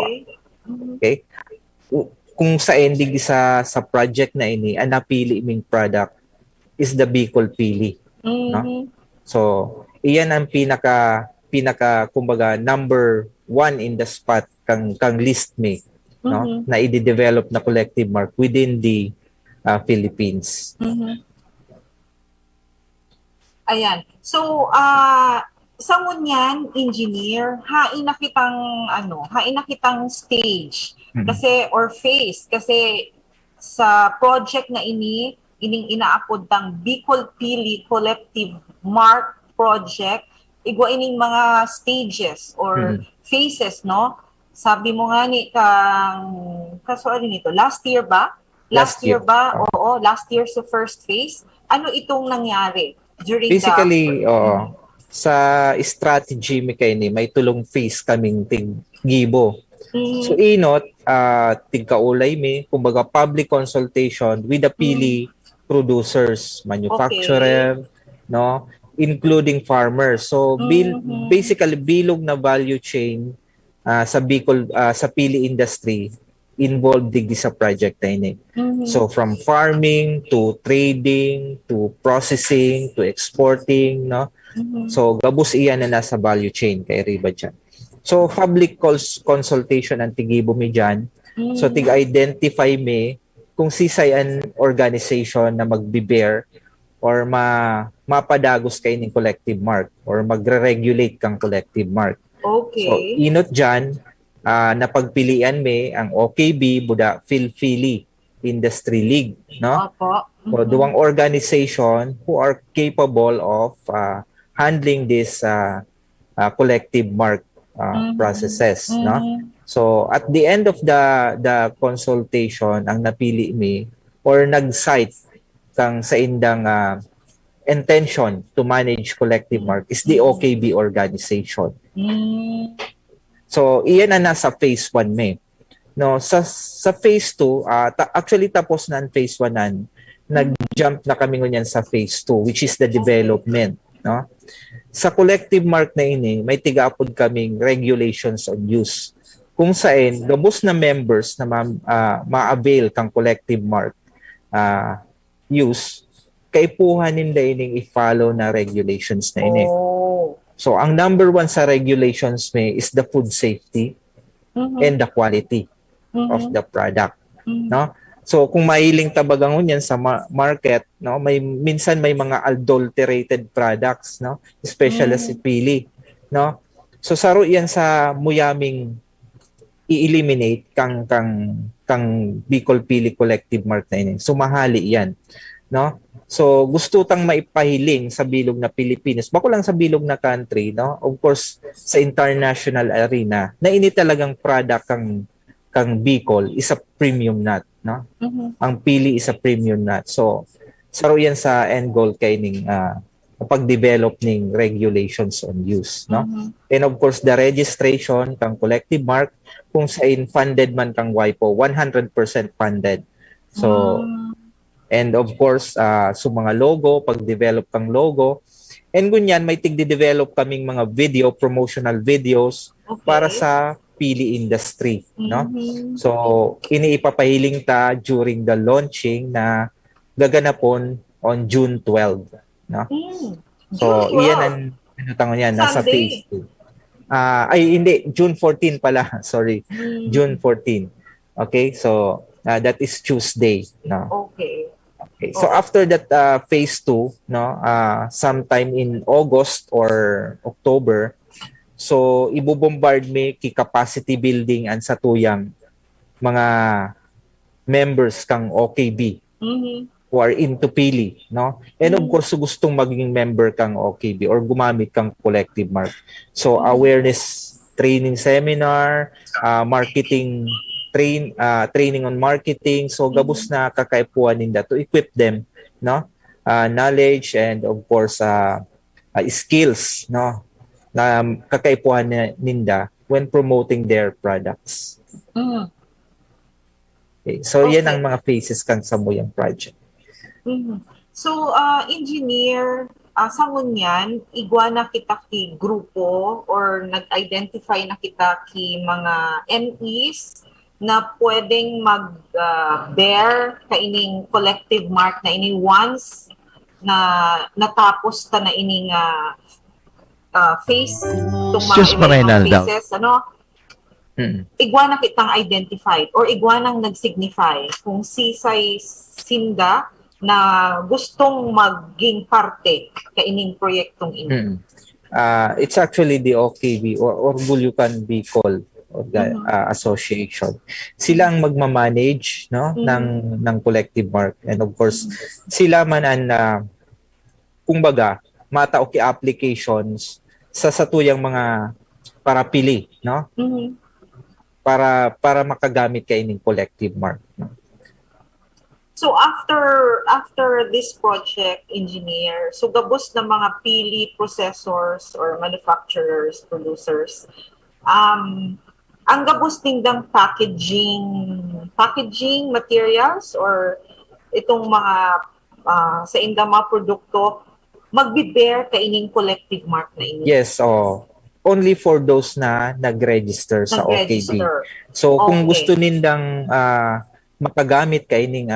okay. Kung sa ending sa project na ini, ang napili ming product is the Bicol Pili, no? So, iyan ang pinaka kumbaga number 1 in the spot kang list me, no? Na i-develop na collective mark within the Philippines. Ayan. So, sa ngunyan, engineer, hain na kitang stage kasi or phase kasi sa project na ining inaapod tang Bicol Pili Collective Mark Project, igwa ining mga stages or phases, no? Sabi mo nga ni kasuali nito, last year ba? Last year ba? Oo, last year sa first phase. Ano itong nangyari during basically, sa strategy mi kay ni may tulong phase kaming tiggibo. So inot tigkaulay mi kumbaga public consultation with the pili producers, manufacturer, no, including farmers. So basically bilog na value chain sa Bicol sa pili industry involved digdi sa project na ini. So from farming to trading to processing to exporting, no. So gabus iyan na nasa value chain kay riba dyan. So public consultation ang tigibo mi dyan. So tig-identify mi kung sisay an organization na magbe-bear or mapadagos kay ning collective mark or magre-regulate kang collective mark. Okay. So inot dyan napagpilian mi ang OKB buda Philfili Industry League, no? Opo. So duwang organization who are capable of handling this collective mark processes, no? So at the end of the consultation, ang napili mi or nag-cite kang sa indang intention to manage collective mark is the OKB organization. So iyan na nasa phase 1 mi. No, sa phase 2, actually tapos na ang phase 1 nan. Nag-jump na kami ngunyan sa phase 2 which is the development. no? Sa collective mark na ini, may tigaapod kaming regulations on use. Kung saan, gabos na members na ma-avail kang collective mark use, kaipuhan nila ining i-follow na regulations na ini. Oh. So, ang number one sa regulations may is the food safety and the quality of the product. No? So, kung mahiling tabagangon yan sa market, no, minsan may mga adulterated products, no, especially si pili, no. So, saro yan sa muyaming i-eliminate kang Bicol Pili Collective Mark na ini. So, mahali yan, no. So, gusto tang maipahiling sa bilog na Pilipinas. Bako lang sa bilog na country, no? Of course, sa international arena, na ini talagang product kang Bicol is a premium nut, no? Ang pili is a premium nut. So, saro yan sa end goal kay ning pag-develop ning regulations on use, no? And of course, the registration kang collective mark kung saan funded man kang WIPO, 100% funded. So, and of course, so mga logo, pag-develop kang logo. And gunyan, may tigde-develop kaming mga video, promotional videos para sa pili industry, no? So, iniipapahiling ta during the launching na gaganapon on June 12, no? So, iyan ang tangon yan, nasa phase 2. Ay, hindi, June 14 pala, sorry. June 14. Okay, so that is Tuesday, no? Okay, so after that phase 2, no, sometime in August or October, so ibubombard me ki capacity building and sa tuyang mga members kang OKB who are into pili, no? And of course, gustong maging member kang OKB or gumamit kang collective mark. So awareness training seminar, marketing training on marketing. So gabos na kakaipuan ninda to equip them, no? Knowledge and of course skills, no? Na kakaipuan ninda when promoting their products. Okay. So yan ang mga phases kang samuyang project. So engineer, sa ngunyan, igwa na kita ki grupo or nag-identify na kita ki mga MEs na pwedeng mag-bear kaining collective mark na ini once na natapos ta na ining phase Just marinal daw. phases, ano? Igwa na kitang identified or igwa nang nag-signify kung sisay sinda na gustong maging parte kaining proyektong ini. It's actually the OKB or Bulukan Bicol association. Sila ang magma-manage, no, ng collective mark, and of course sila man ang kumbaga matao ki applications sa satuyang mga para pili, no, para makagamit kay ining collective mark, no? So after this project, engineer, so gabos na mga pili processors or manufacturers, producers, ang gabos dingdang packaging materials or itong mga sa indang mga produkto magbe-bear kaining collective mark na ini. Yes, only for those na nag-register sa OKB. So kung gusto nindang makagamit kaining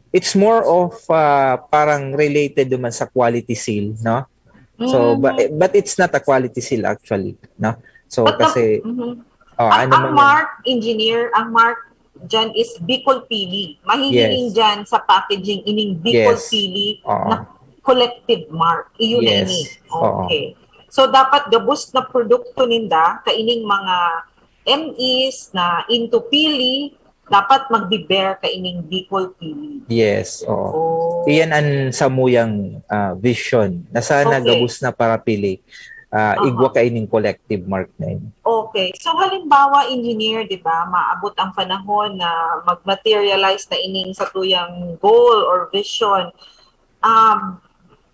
it's more of parang related naman sa quality seal, no? So but it's not a quality seal actually, no? So but kasi ang mark, engineer, ang mark dyan is Bicol Pili. Mahihiling dyan sa packaging ining Bicol Pili na collective mark. Iyon na ini. Okay. So dapat gabos na produkto ninda kaining mga MEs na into pili dapat magbe-bear kaining Bicol Pili. Yes, iyan ang samuyang vision na sana gabos na para pili. Igwa kaining collective mark na yun. Okay. So halimbawa, engineer, di ba, maabot ang panahon na mag-materialize na ining sa tuyang goal or vision.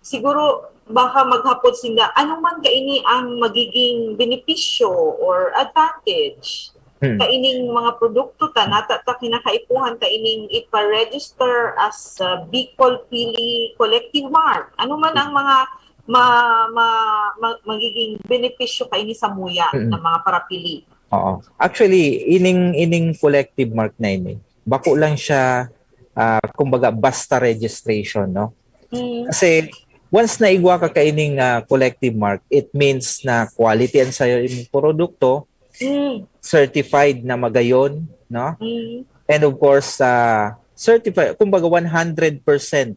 Siguro, baka maghapot sila, ano man kaini ang magiging benepisyo or advantage kaining mga produkto ta kinakaipuhan kaining ipa-register as Bicol Pili collective mark. Ano man ang mga magiging benepisyo kay ni sa muya Mm. ng mga parapili. Oo. Actually, ining collective mark na ini, bako lang siya, kumbaga, basta registration, no? Mm. Kasi, once na igwa ka kaining collective mark, it means na quality ang sayo yung produkto, certified na magayon, no? And of course, certified, kumbaga 100%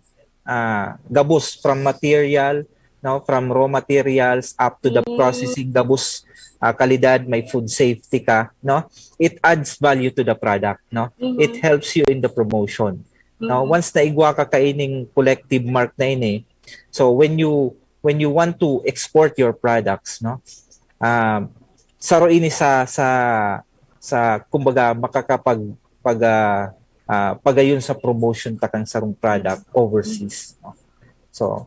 gabos from material, no, from raw materials up to the processing, gabos kalidad, may food safety ka, no? It adds value to the product, no? It helps you in the promotion. No, once na igwa ka kaining collective mark na ini, so when you want to export your products, no? Saro ini sa kumbaga pagayon sa promotion takang sarong product overseas, no? So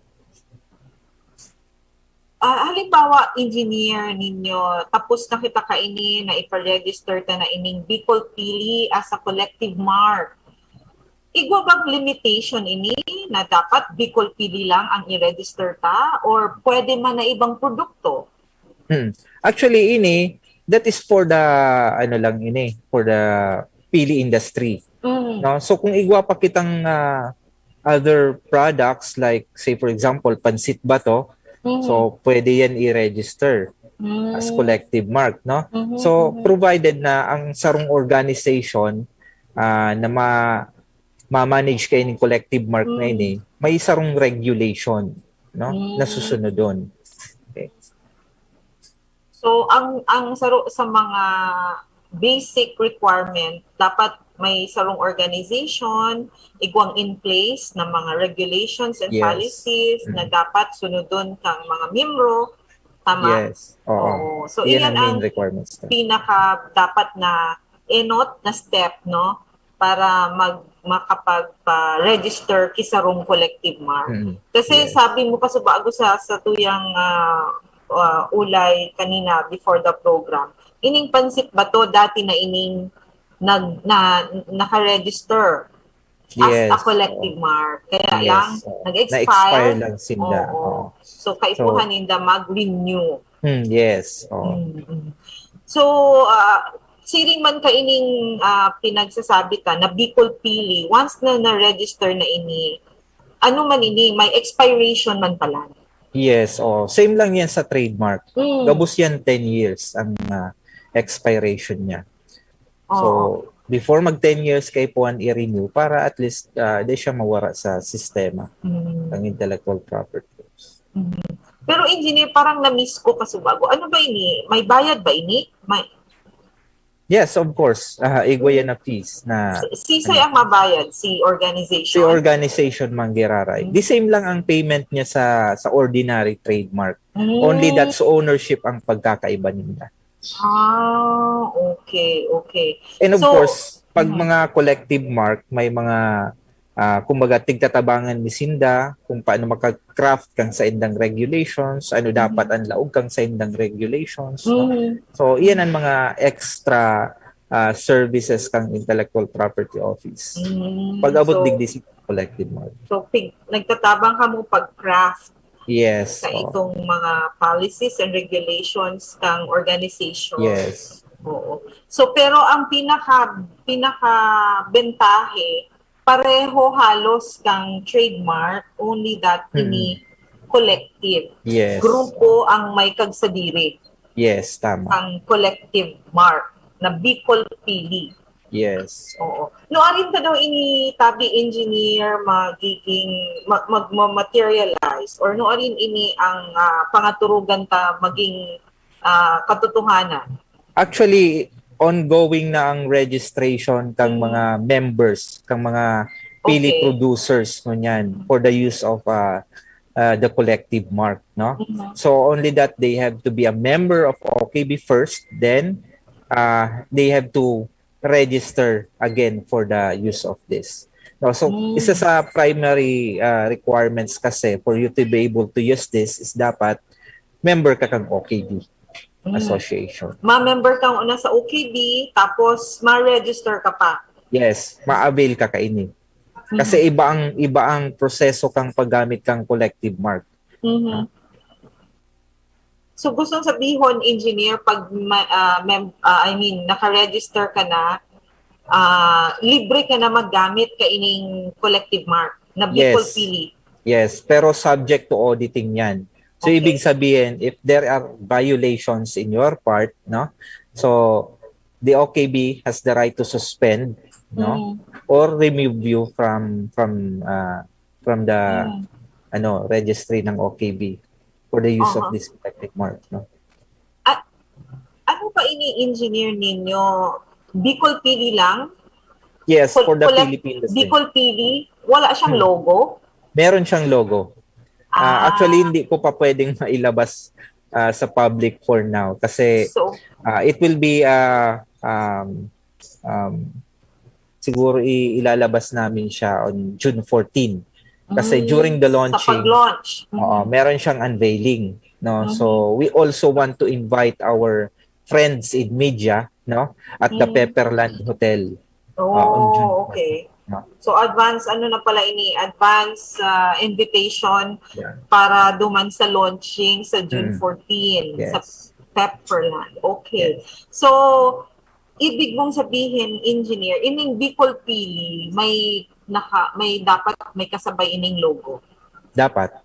halimbawa, engineer ninyo, tapos na kita kaini na ipa-register ta na ining Bicol Pili as a collective mark. Igwa bang limitation ini na dapat Bicol Pili lang ang i-register ta or pwede man na ibang produkto? Actually, that is for the for the pili industry. No? So kung igwa pa kitang other products like say for example pansit bato, so pwede yan i-register as collective mark, no? So provided na ang sarong organization na ma-manage kayo ng collective mark na ini, may sarong regulation, no? Na susunod doon. Okay. So ang saro sa mga basic requirement, dapat may sarong organization, igwang in place na mga regulations and policies na dapat sunodon kang mga miyembro. Tama? Yes. Oo. So, iyan ang main requirements. pinaka dapat na enot na step, no? Para makapag-register kisarong collective mark. Kasi sabi mo kasi bago sa tuyang ulay kanina before the program, ining pansit ba to dati na ining naka-register as a collective mark. Kaya lang, nag-expire lang sila. So, kaipuhan ninda mag-renew. Yes. So, siring man ka ining pinagsasabi ka na Bicol Pili, once na na-register na ini, ano man ini, may expiration man pala. Yes. Same lang yan sa trademark. Gabos yan 10 years ang expiration niya. So, before mag 10 years kay puan i-renew para at least di siya mawara sa sistema ng intellectual property. Pero engineer, parang na-miss ko kasi bago. Ano ba ini? May bayad ba ini? Yes, of course. Igwa yan na fees. Sisay ang mabayad? Si organization? Si organization manggiraray. The same lang ang payment niya sa ordinary trademark. Only that's ownership ang pagkakaiba nila. Okay. And of course, pag mga collective mark, may mga kumbaga tigtatabangan ni Sinda kung paano maka-craft kang sa indang regulations, ano dapat ang laog kang sa indang regulations. No? So, iyan ang mga extra services kang intellectual property office. Pag-abot digdi si collective mark. So, nagtatabang ka mo pag-craft. Yes. Sa itong mga policies and regulations kang organization. Yes. Oo. So pero ang pinaka-bentahe, pareho halos kang trademark, only that ini collective. Yes. Grupo ang may kagsadiri. Yes, tama. Ang collective mark na Bicol Pili. Yes. Oo. Noarin ka daw ini tabi engineer mag-materialize or noarin ini ang pangaturugan ta maging katotohanan? Actually, ongoing na ang registration kang mga members, kang mga pili producers mo niyan for the use of the collective mark, no? So only that they have to be a member of OKB first, then they have to register again for the use of this. No, so isa sa primary requirements kasi for you to be able to use this is dapat member ka kang OKB association. Ma-member ka una sa OKB tapos ma-register ka pa. Yes, ma-avail ka kaini. Kasi iba ang proseso kang paggamit kang collective mark. So gustong sabihon, engineer, pag naka-register ka na, libre ka na maggamit ka ining collective mark na Bicol Yes. Pili. Yes, pero subject to auditing 'yan. So Okay. ibig sabihin, if there are violations in your part, no? So the OKB has the right to suspend, no? Or remove you from the registry ng OKB for the use of this collective mark, no? Ano pa ini-engineer ninyo? Bicol Pili lang? Yes, for the Collect- Philippine industry. Bicol Pili, wala siyang logo? Meron siyang logo. Actually, hindi ko pa pwedeng mailabas sa public for now kasi So, it will be siguro ilalabas namin siya on June 14 kasi during the sa launching pag-launch. meron siyang unveiling, no? So we also want to invite our friends in media, no, at the Pepperland Hotel. on June. Okay. No? So advance advance invitation Yeah. para duman sa launching sa June 14 Yes. sa Pepperland. Okay. So ibig mong sabihin, engineer, ining Bicol Pili may dapat may kasabay ining logo. Dapat.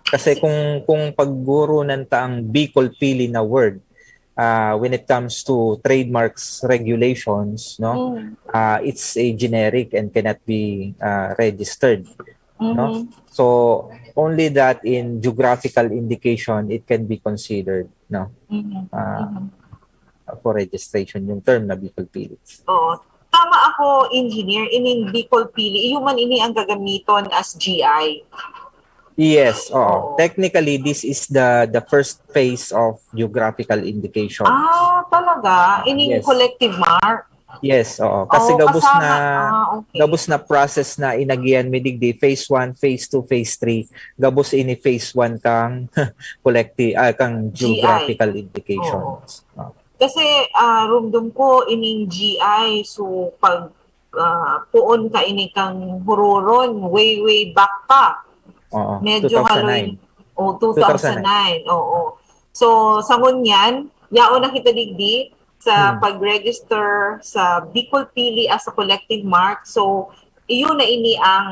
Kasi kung pagguro ng taang Bicol Pili na word, when it comes to trademarks regulations, no, it's a generic and cannot be registered, no. So only that in geographical indication it can be considered, no, for registration yung term na Bicol Pili. Oo. Tama ako, engineer, ining Bicol Pili, man ini ang gagamiton as GI. Yes, oo. Technically, this is the first phase of geographical indication. Talaga? Ining Yes. collective mark? Yes, oo. Kasi gabos kasama. Okay. gabos na process na inagian midigdi phase 1, phase 2, phase 3. Gabos ini phase 1 kang collective kang geographical indications. Oo. Kasi rumdum ko ining GI, so pag puon ka ini kang huroron, way back pa. Oo. Medyo 2009. 2009. Oo. So, sa ngunyan, yaon na kita digdi sa pag-register sa Bicol Pili as a collective mark. So, iyon na ini ang,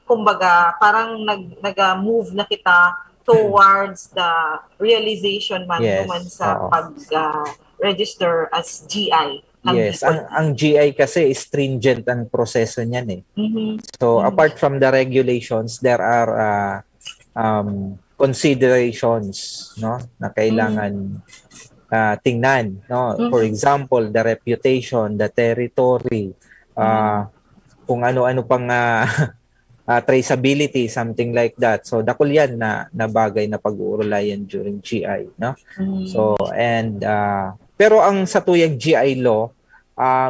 kumbaga, parang nag-move na kita towards the realization man Yes. naman sa Oo. pag-register as GI. ng Yes, Bicol. ang GI kasi stringent ang proseso niyan eh. Mhm. So apart from the regulations, there are considerations, no, na kailangan tingnan, no. For example, the reputation, the territory, kung ano-ano pang traceability, something like that. So dakol yan na bagay na pag-uulayan during GI, no. So and pero ang satuyang GI law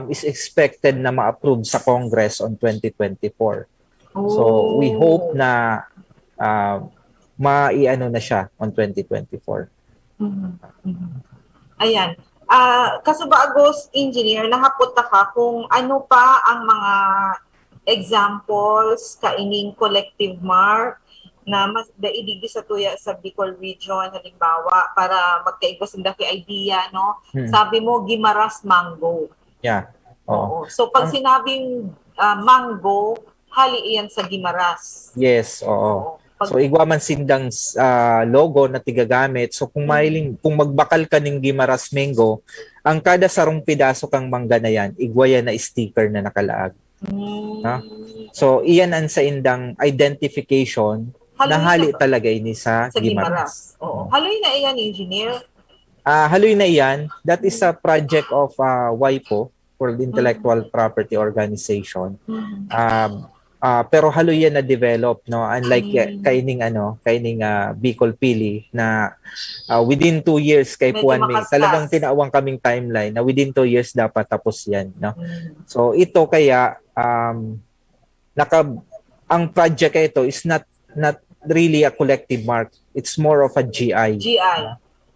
is expected na ma-approve sa Congress on 2024. So we hope na maiano na siya on 2024. Ayan. Kasubagos, engineer, nahapot ka kung ano pa ang mga examples kaining collective mark na mas daidigi sa tuya sa Bicol region, halimbawa, para magkaigwas ang daki idea, no? Sabi mo, Guimaras Mango. Yeah. Oo. So, pag sinabing mango, hali iyan sa Guimaras. Yes, oo. So igwaman sindang logo na tigagamit. So kung magbakal ka ng Guimaras Mango, ang kada sarong pidaso kang mangga na yan, igwaya na sticker na nakalaag. So iyan ang sa indang identification na hali talaga ini sa Guimaras. Oo. Haloy na iyan, engineer. Haloy na iyan, that is a project of WIPO, World Intellectual Property Organization. Pero haloy yan na develop, no, unlike kaining Bicol Pili na within 2 years kay Medyo Puan May makaskas. talagang tinawang kaming timeline na within 2 years dapat tapos yan, no. So ito kaya ang project ito is not really a collective mark, it's more of a GI.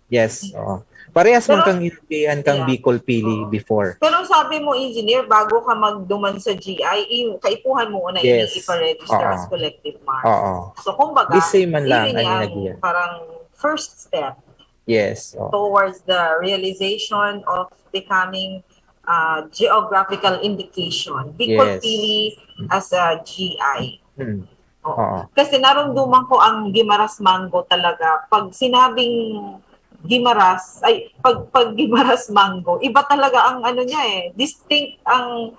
Yes, oo. Parehas man Pero- kang inabihan kang Yeah. Bicol Pili before. Pero sabi mo, engineer, bago ka magduman sa GI, kaipuhan mo una Yes. ipa-register Oo. as collective mark. Oo. So, kumbaga, The same man lang yun ang yung inagihan. parang first step Yes. Oh. towards the realization of becoming geographical indication. Bicol Yes. Pili as a GI. Hmm. Oo. Oo. Kasi naramdaman ko ang Guimaras Mango talaga. Pag sinabing Guimaras, pag Guimaras Mango, iba talaga ang ano niya distinct ang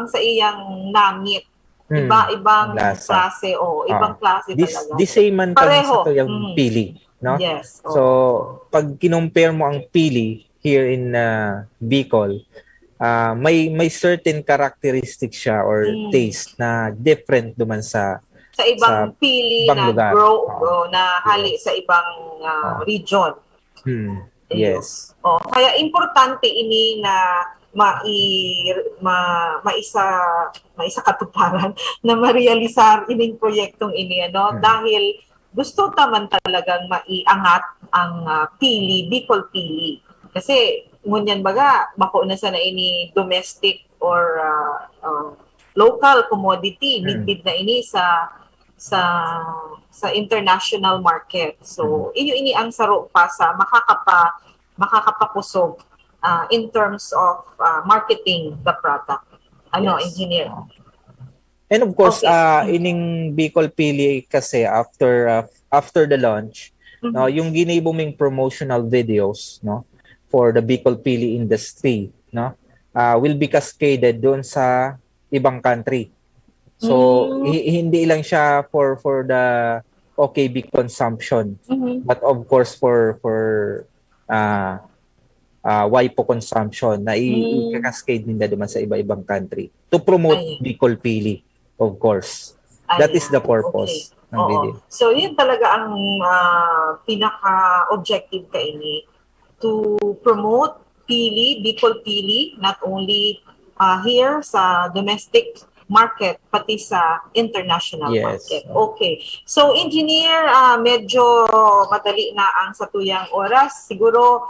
sa iyang namit. Ibang Lasa. klase, ibang klase talaga. The same man kami Pareho. sa tuyang pili, no? Yes. So, pag kinumpare mo ang pili here in Bicol, may certain characteristics siya or taste na different duman sa ibang pili ibang na lugar. na hali sa ibang region. Yes. Kaya importante ini na maisa katuparan na ma-realisar ining proyektong ini dahil gusto taman talagang maiangat ang Bicol Pili. Kasi ngunyan baga bako na sana ini domestic or local commodity midbid na ini sa international market. So inyo ini ang saro pa sa makakapakusog in terms of marketing the product. Yes. Engineer? And of course, ining Bicol Pili kasi after the launch, no, yung ginibuming promotional videos, no, for the Bicol Pili industry, no, will be cascaded doon sa ibang country. So hindi lang siya for the OKB consumption, but of course for WIPO consumption na i-cascade nila naman sa iba-ibang country to promote Bicol Pili, of course. That is the purpose ng video. So yun talaga ang pinaka-objective kaini, to promote Bicol Pili, not only here sa domestic market, pati sa international market. Okay. So, engineer, medyo madali na ang satuyang oras. Siguro,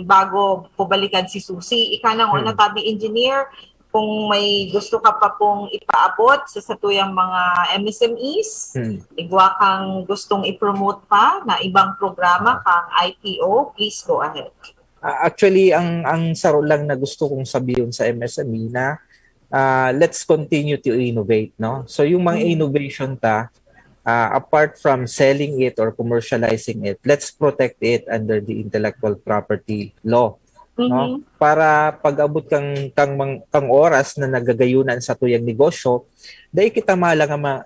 bago pabalikan si Susie, ika nang tabi engineer, kung may gusto ka pa pong ipaabot sa satuyang mga MSMEs, igwa kang gustong i-promote pa na ibang programa kang IPO, please go ahead. Actually, ang saro lang na gusto kong sabihin sa MSME na let's continue to innovate, no? So yung mga innovation apart from selling it or commercializing it, let's protect it under the intellectual property law, no? Para pag-abot kang oras na nagagayunan sa tuyang negosyo, dahil kita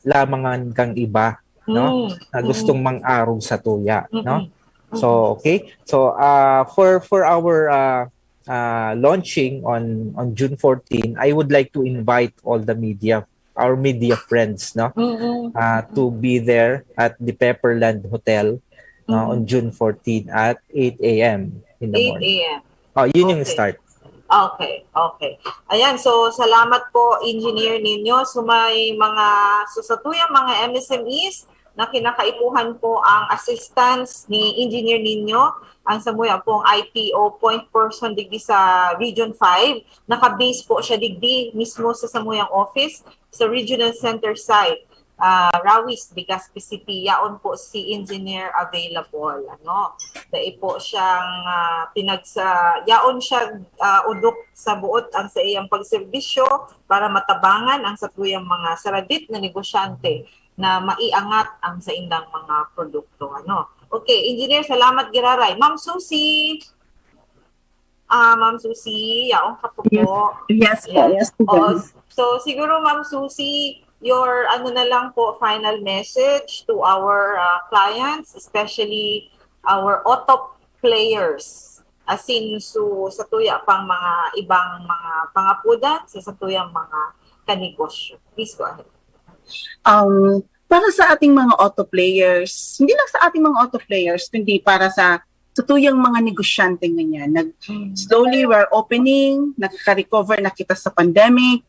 lamangan kang iba, no? Na gustong mang-araw sa tuya, no? So okay. So for our launching on June 14, I would like to invite all the our media friends, no, to be there at the Pepperland Hotel on June 14 at 8 a.m. in the morning. 8 a.m. Yun yung start. Okay. Ayan, so salamat po, engineer ninyo. So may mga susatuyang mga MSMEs na kinakaipuhan po ang assistance ni engineer ninyo. Ang samuya pong IPO point person digdi sa Region 5. Naka-base po siya digdi mismo sa samuyang office sa Regional Center site. Rawis, Bigas, PCP, yaon po si engineer available. Dahil po siyang yaon siya udok sa buot ang sa iyang pagserbisyo para matabangan ang satuyang mga saradit na negosyante na maiangat ang sa indang mga produkto. Okay, engineer, salamat giraray. Ma'am Susie, yaon ka po. Yes. So siguro Ma'am Susie, your na lang po final message to our clients, especially our auto players, asin sa tuya pang mga ibang mga pangapudan sa tuyang mga kanegosyo. Please go ahead. Para sa ating mga auto players, hindi lang sa ating mga auto players, kundi para sa tutuyang mga negosyante ngayon. Slowly we're opening, nakaka-recover na kita sa pandemic.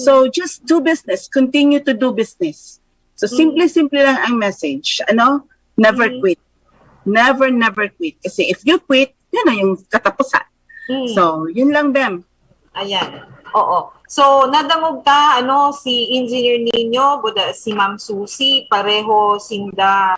So just do business, continue to do business. So simple lang ang message. Never quit. Never quit. Kasi if you quit, yun na yung katapusan. So yun lang, Bem. Ayan. Oo. So, nadangog si engineer ninyo, si Ma'am Susie, pareho sinda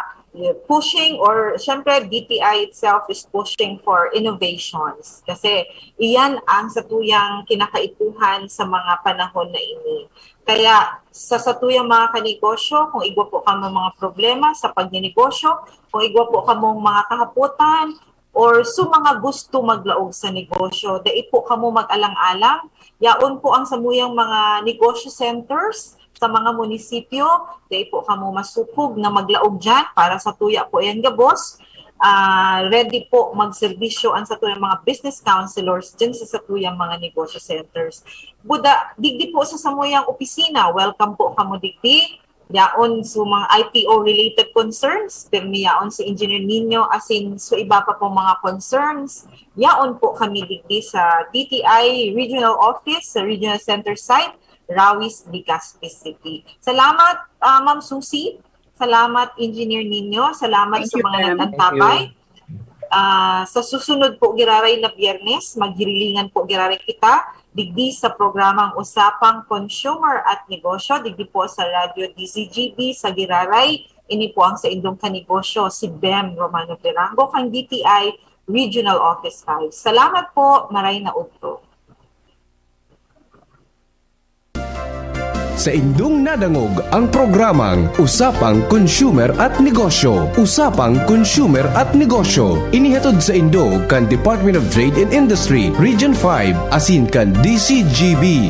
pushing, or syempre DTI itself is pushing for innovations kasi iyan ang satuyang kinakaituhan sa mga panahon na ini. Kaya sa satuyang mga kanegosyo, kung igwa po ka mga problema sa pagninegosyo, kung igwa po ka mga kahaputan, or sa mga gusto maglaog sa negosyo, dai po kamo mag-alang-alang, yaon po ang samuyang mga negosyo centers sa mga munisipyo, dahil po kamo masupog na maglaog dyan para sa tuya po yan gabos. Ready po magserbisyo ang sa tuyang mga business counselors dyan sa tuyang mga negosyo centers. Buda, digdi po sa samuyang opisina, welcome po kamo digdi. Yaon sa mga IPO-related concerns, pirmi yaon si Engineer Nino asin so iba pa po mga concerns. Yaon po kami digdi sa DTI Regional Office, sa Regional Center Site, Rawis, Legazpi City. Salamat, Ma'am Susie. Salamat, Engineer Nino. Salamat Thank sa you, mga ma'am. nagtantabay. Sa susunod po giraray na Biyernes, maghirilingan po giraray kita digdi sa programang Usapang Consumer at Negosyo, digdi po sa Radio DZGB sa giraray. Ini po ang sa indong kanegosyo, si Bem Romano Perango, kang DTI Regional Office 5. Salamat po, maray na utro. Sa indong nadangog ang programang Usapang Consumer at Negosyo. Usapang Consumer at Negosyo. Inihatod sa Indo kan Department of Trade and Industry, Region 5, asin kan DCGB.